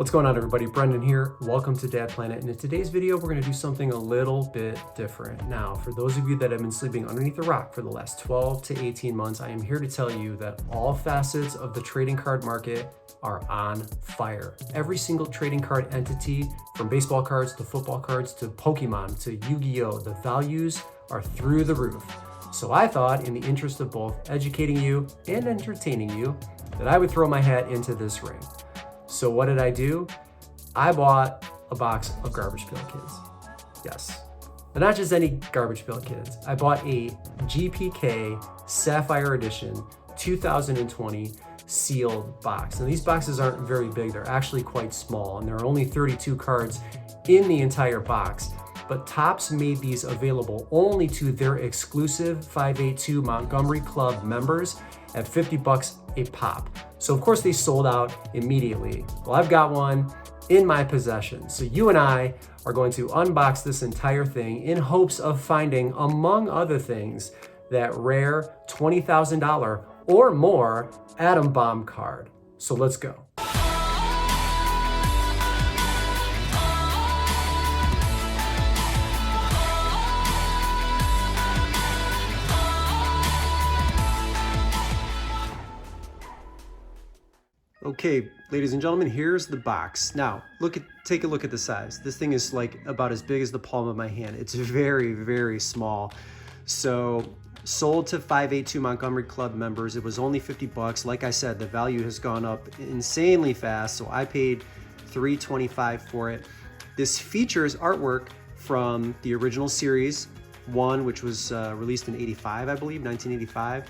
What's going on, everybody? Brendan here. Welcome to Dad Planet. And in today's video, we're going to do something a little bit different. Now, for those of you that have been sleeping underneath a rock for the last 12 to 18 months, I am here to tell you that all facets of the trading card market are on fire. Every single trading card entity, from baseball cards to football cards to Pokemon to Yu-Gi-Oh!, the values are through the roof. So I thought, in the interest of both educating you and entertaining you, that I would throw my hat into this ring. So what did I do? I bought a box of Garbage Pail Kids. Yes, but not just any Garbage Pail Kids. I bought a GPK Sapphire Edition 2020 sealed box. Now these boxes aren't very big. They're actually quite small, and there are only 32 cards in the entire box. But Topps made these available only to their exclusive 582 Montgomery Club members at $50 a pop. So of course they sold out immediately. Well, I've got one in my possession. So you and I are going to unbox this entire thing in hopes of finding, among other things, that rare $20,000 or more atom bomb card. So let's go. Okay, ladies and gentlemen, here's the box. Now, take a look at the size. This thing is like about as big as the palm of my hand. It's very, very small. So, sold to 582 Montgomery Club members. It was only $50. Like I said, the value has gone up insanely fast, so I paid $325 for it. This features artwork from the original Series 1, which was released in 85, I believe, 1985,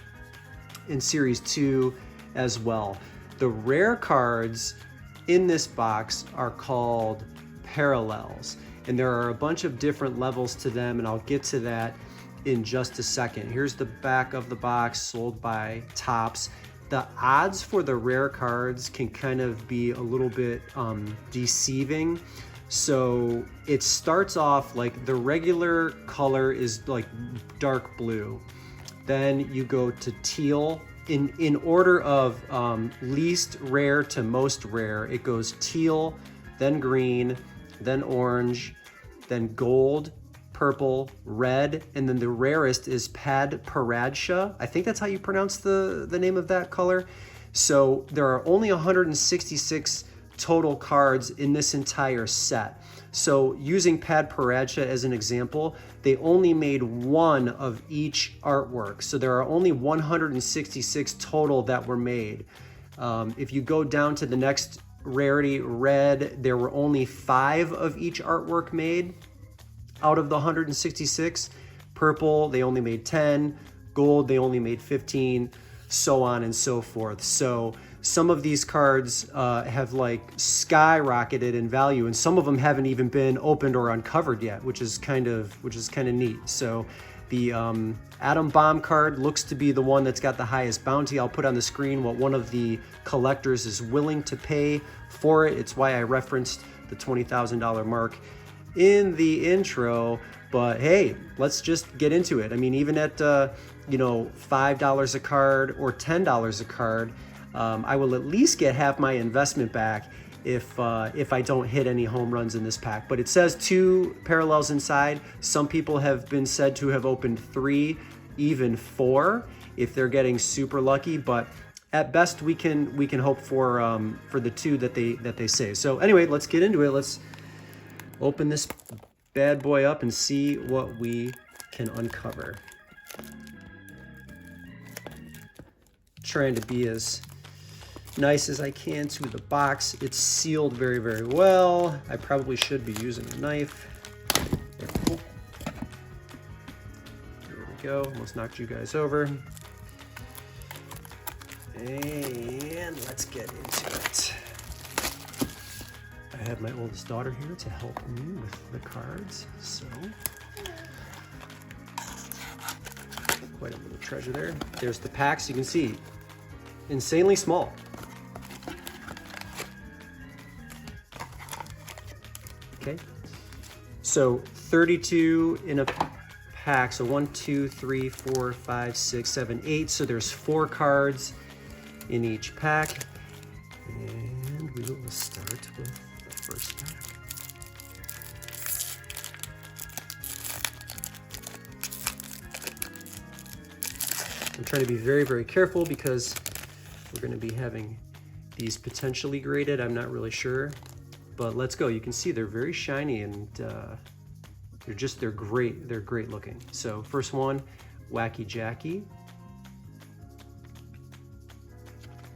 and Series 2 as well. The rare cards in this box are called parallels, and there are a bunch of different levels to them, and I'll get to that in just a second. Here's the back of the box, sold by Topps. The odds for the rare cards can kind of be a little bit deceiving. So it starts off like the regular color is like dark blue. Then you go to teal. In order of least rare to most rare, it goes teal, then green, then orange, then gold, purple, red, and then the rarest is Pad Paradcha. I think that's how you pronounce the name of that color. So there are only 166 total cards in this entire set. So using Pad Paradcha as an example, they only made one of each artwork. So there are only 166 total that were made. If you go down to the next rarity, red, there were only 5 of each artwork made out of the 166. Purple, they only made 10. Gold, they only made 15, so on and so forth. So some of these cards have like skyrocketed in value, and some of them haven't even been opened or uncovered yet, which is kind of neat. So the Atom Bomb card looks to be the one that's got the highest bounty. I'll put on the screen what one of the collectors is willing to pay for it. It's why I referenced the $20,000 mark in the intro. But hey, let's just get into it. I mean, even at $5 a card or $10 a card, I will at least get half my investment back if I don't hit any home runs in this pack. But it says 2 parallels inside. Some people have been said to have opened 3, even 4, if they're getting super lucky. But at best, we can hope for the 2 that they say. So anyway, let's get into it. Let's open this bad boy up and see what we can uncover. Trying to be as nice as I can to the box. It's sealed very, very well. I probably should be using a knife. There we go. Almost knocked you guys over. And let's get into it. I have my oldest daughter here to help me with the cards, so quite a little treasure there. There's the packs. You can see, insanely small. Okay, so 32 in a pack. So 1, 2, 3, 4, 5, 6, 7, 8. So there's 4 cards in each pack. And we will start with the first pack. I'm trying to be very, very careful because we're going to be having these potentially graded. I'm not really sure, but let's go. You can see they're very shiny and they're great. They're great looking. So first one, Wacky Jackie.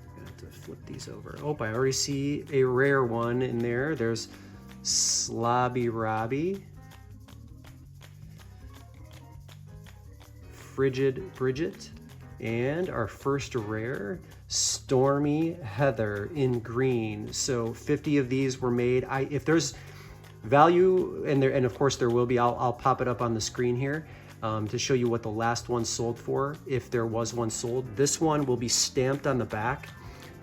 I'm gonna have to flip these over. Oh, I already see a rare one in there. There's Slobby Robbie. Frigid Bridget. And our first rare, Stormy Heather in green. So 50 of these were made. If there's value, and of course there will be, I'll pop it up on the screen here to show you what the last one sold for, if there was one sold. This one will be stamped on the back.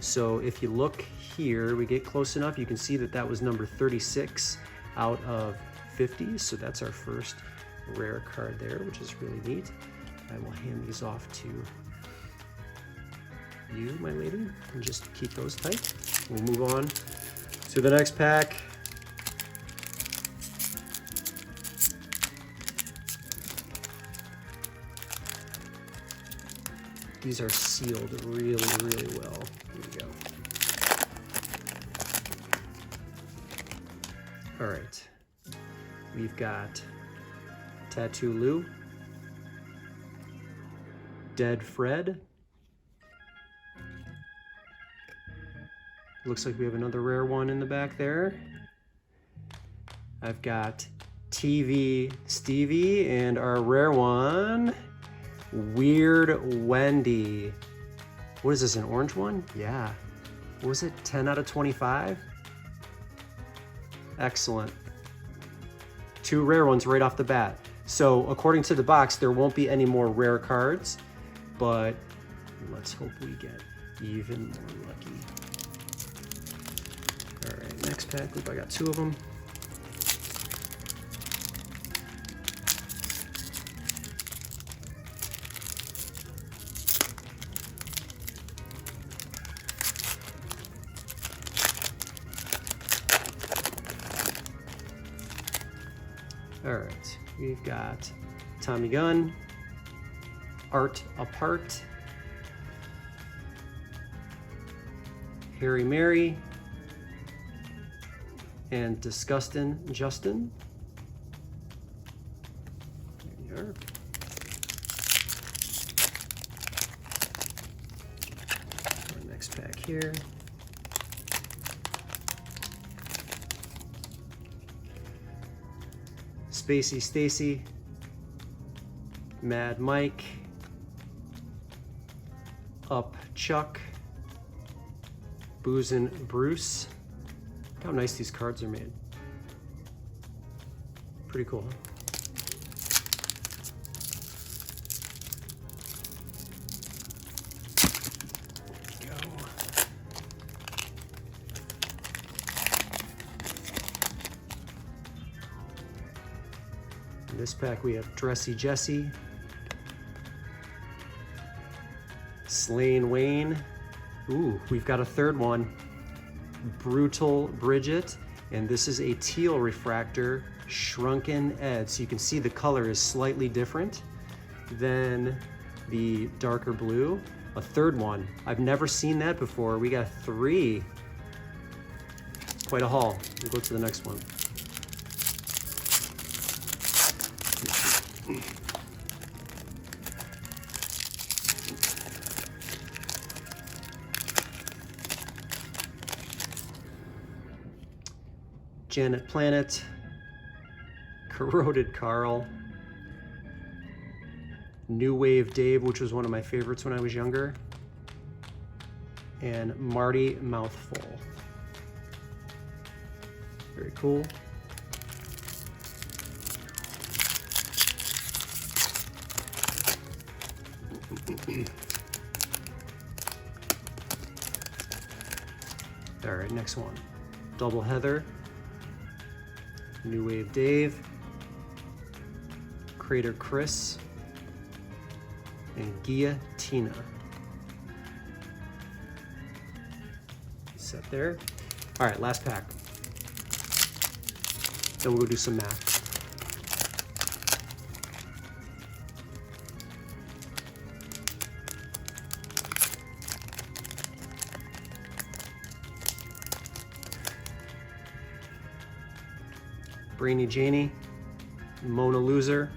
So if you look here, we get close enough, you can see that that was number 36 out of 50. So that's our first rare card there, which is really neat. I will hand these off to you, my lady, and just keep those tight. We'll move on to the next pack. These are sealed really, really well. Here we go. All right. We've got Tattoo Lou, Dead Fred. Looks like we have another rare one in the back there. I've got TV Stevie and our rare one, Weird Wendy. What is this, an orange one? Yeah. What was it, 10 out of 25? Excellent. Two rare ones right off the bat. So according to the box, there won't be any more rare cards, but let's hope we get even more lucky. All right, next pack. Oop, I got two of them. All right, we've got Tommy Gunn, Art Apart, Harry Mary, and Disgustin' Justin. There you are. Our next pack here. Spacey Stacy, Mad Mike, Up Chuck, Boozin' Bruce. Look how nice these cards are made. Pretty cool, huh? In this pack we have Dressy Jesse, Slain Wayne. Ooh, we've got a third one, Brutal Bridget, and this is a teal refractor, Shrunken Ed. So you can see the color is slightly different than the darker blue. A third one, I've never seen that before. We got three. Quite a haul. We'll go to the next one. Janet Planet, Corroded Carl, New Wave Dave, which was one of my favorites when I was younger, and Marty Mouthful. Very cool. All right, next one. Double Heather, New Wave Dave, Crater Chris, and Guillotina. Set there. All right, last pack. Then we'll go do some math. Brainy Janie, Mona Loser,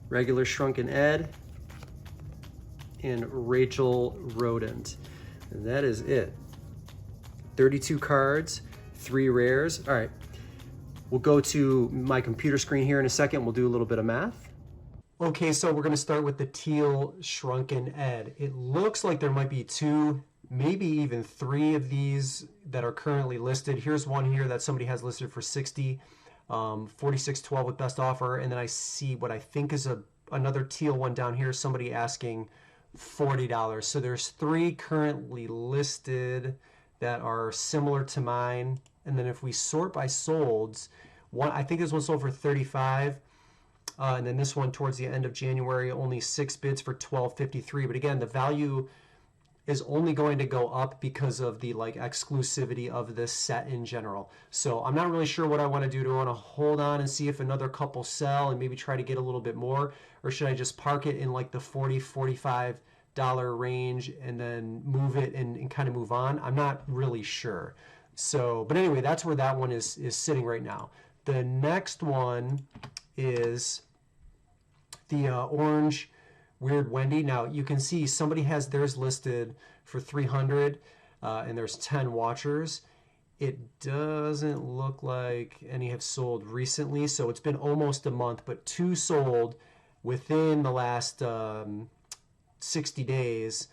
Regular Shrunken Ed, and Rachel Rodent. And that is it. 32 cards, 3 rares. All right, we'll go to my computer screen here in a second. We'll do a little bit of math. Okay, so we're gonna start with the teal Shrunken Ed. It looks like there might be 2, maybe even 3 of these that are currently listed. Here's one here that somebody has listed for 60, 46.12 with best offer, and then I see what I think is another teal one down here, somebody asking $40. So there's 3 currently listed that are similar to mine, and then if we sort by solds, I think this one sold for 35. And then this one towards the end of January, only 6 bids for $12.53. But again, the value is only going to go up because of the exclusivity of this set in general. So I'm not really sure what I want to do. Do I want to hold on and see if another couple sell and maybe try to get a little bit more? Or should I just park it in like the $40, $45 range and then move it and kind of move on? I'm not really sure. So, but anyway, that's where that one is sitting right now. The next one is the orange Weird Wendy. Now you can see somebody has theirs listed for 300 and there's 10 watchers. It doesn't look like any have sold recently, so it's been almost a month, but 2 sold within the last 60 days.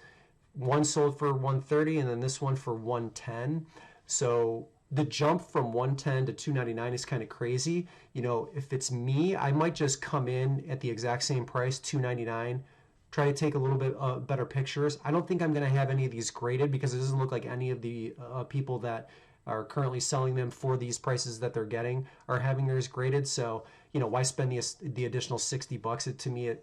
One sold for 130 and then this one for 110. So the jump from 110 to 299 is kind of crazy. You know, if it's me, I might just come in at the exact same price, 299, try to take a little bit better pictures. I don't think I'm going to have any of these graded because it doesn't look like any of the people that are currently selling them for these prices that they're getting are having theirs graded. So, you know, why spend the additional $60? To me, it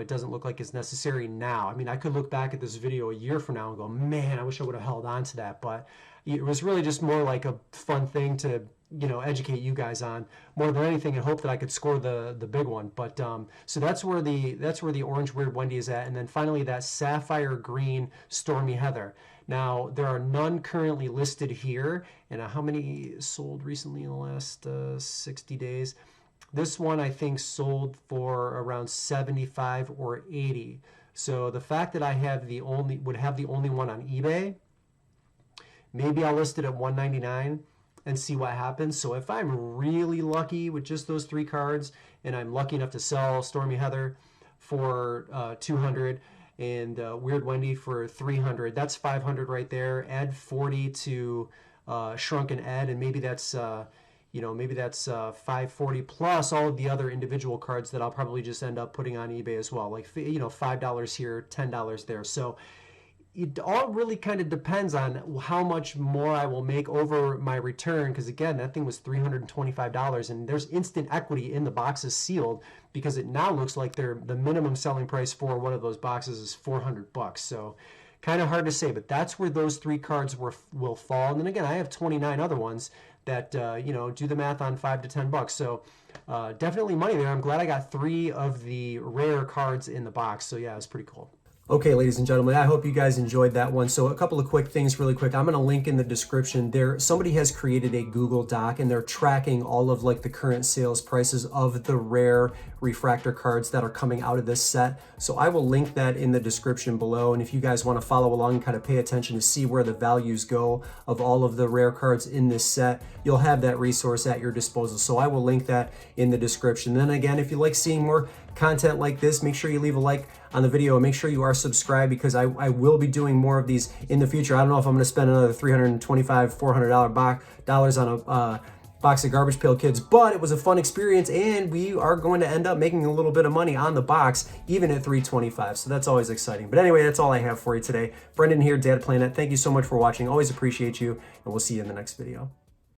doesn't look like it's necessary now. I mean, I could look back at this video a year from now and go, man, I wish I would have held on to that. But it was really just more like a fun thing to, you know, educate you guys on more than anything and hope that I could score the big one. But so that's where the orange Weird Wendy is at. And then finally that sapphire green Stormy Heather. Now there are none currently listed here. And how many sold recently in the last 60 days? This one I think sold for around 75 or 80. So the fact that I would have the only one on eBay, maybe I'll list it at 199 and see what happens. So if I'm really lucky with just those 3 cards and I'm lucky enough to sell Stormy Heather for 200 and Weird Wendy for 300, that's 500 right there. Add 40 to Shrunken Ed, and maybe that's maybe that's 540 plus all of the other individual cards that I'll probably just end up putting on eBay as well, like, you know, $5 here, $10 there. So it all really kind of depends on how much more I will make over my return, because again, that thing was $325 and there's instant equity in the boxes sealed, because it now looks like the minimum selling price for one of those boxes is $400. So kind of hard to say, but that's where those 3 cards will fall. And then again, I have 29 other ones that you know, do the math on $5 to $10. So definitely money there. I'm glad I got 3 of the rare cards in the box. So yeah, it's pretty cool. Okay, ladies and gentlemen, I hope you guys enjoyed that one. So a couple of quick things really quick. I'm going to link in the description there. Somebody has created a Google Doc and they're tracking all of like the current sales prices of the rare refractor cards that are coming out of this set. So I will link that in the description below. And if you guys want to follow along and kind of pay attention to see where the values go of all of the rare cards in this set, you'll have that resource at your disposal. So I will link that in the description. Then again, if you like seeing more content like this, make sure you leave a like on the video and make sure you are subscribed, because I will be doing more of these in the future. I don't know if I'm going to spend another $325, $400 on a box of Garbage Pail Kids, but it was a fun experience and we are going to end up making a little bit of money on the box, even at $325. So that's always exciting. But anyway, that's all I have for you today. Brendan here, Dad Planet. Thank you so much for watching. Always appreciate you, and we'll see you in the next video.